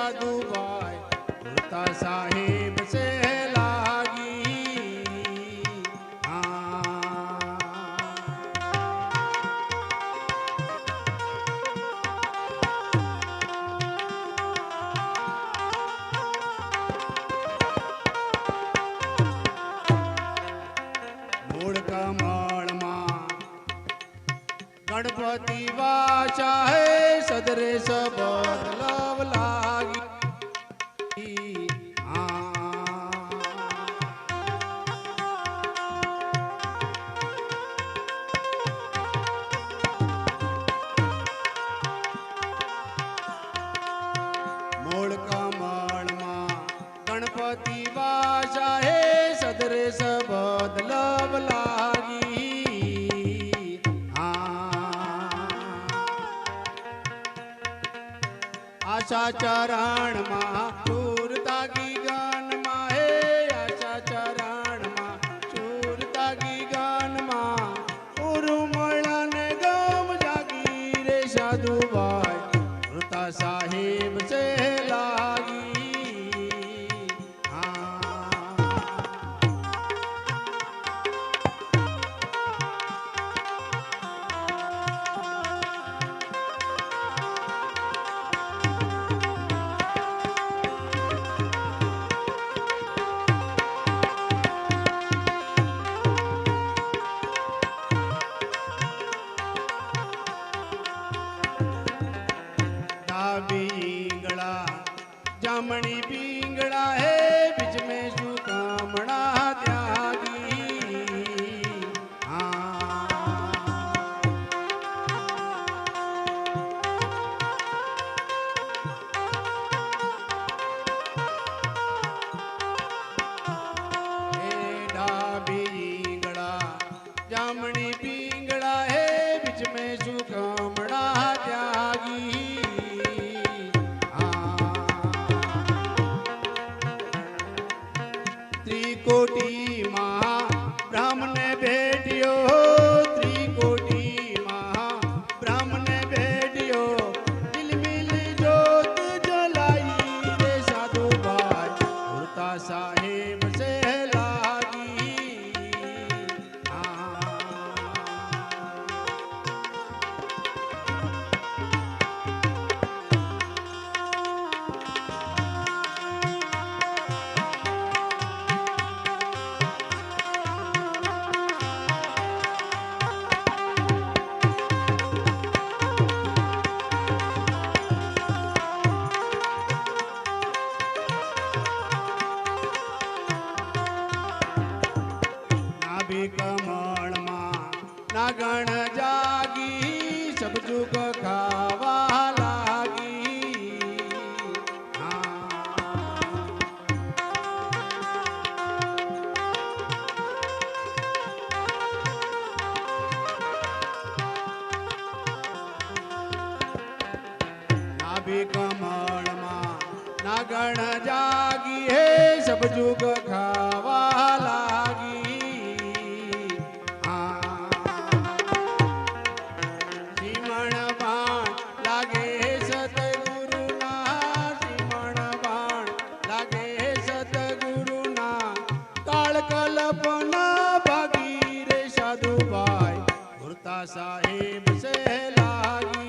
साधु भाई गुरता साहेब से लागी। मूल कमल मां गणपति वाचा है सदरे सबद लव लागी। मूल कमल मां गणपति वाचा है सदरे सबद लव लागी। आशा चरण मां चूरता की गान मां हे आशा चरण मां चूरता की गान मां उरुमला ने गम जागी रे साधु भाई गुरता साहेब से लागी। पिंगला जामणी पिंगला है बीच में सुकामणा त्यागी। पिंगला जामणी पिंगला है बीच में सुकामणा त्यागी। त्रिकोटि महा ब्राह्मण भेटियो त्रिकोटि महा ब्राह्मण भेटियो दिलमिल जोत जलाई रे साधु भाई गुरता साहेब से लागी। कमल मां नागण जागी सब जुग खावा लागी। नाभि कमल मां नागण जागी है सब जुग खावा लागी। कल्पना भागी रे साधु भाई गुरता साहेब से लागी।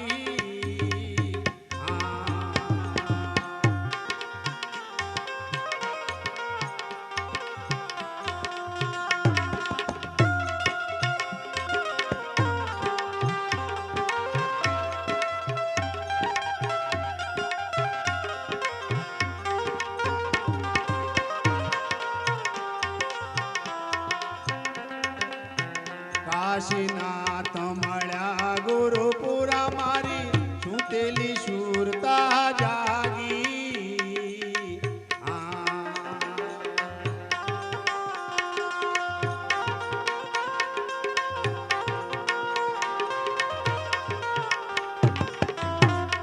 काशीनाथ मळ्या गुरुपुरा मारी सुतेली शूरता जागी।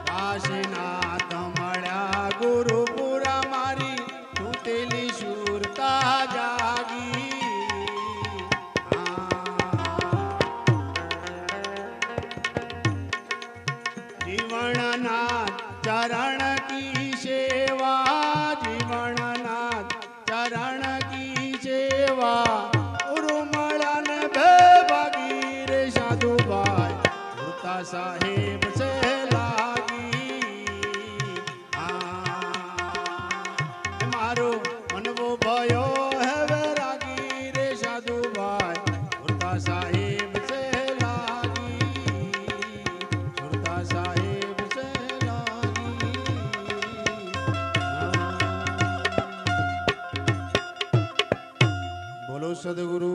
काशीनाथ मळ्या गुरुपुरा मारी सुतेली शूरता जागी। जीवननाथ चरण की से સાધુભાઈ વૃતા સાહેબ છે લાગી મારો મનવો ભયો હવે રાગી રે સાધુભાઈ વૃતા સાહેબ છે લાગી વૃતા સાહેબ છે લાગી બોલો સદગુરુ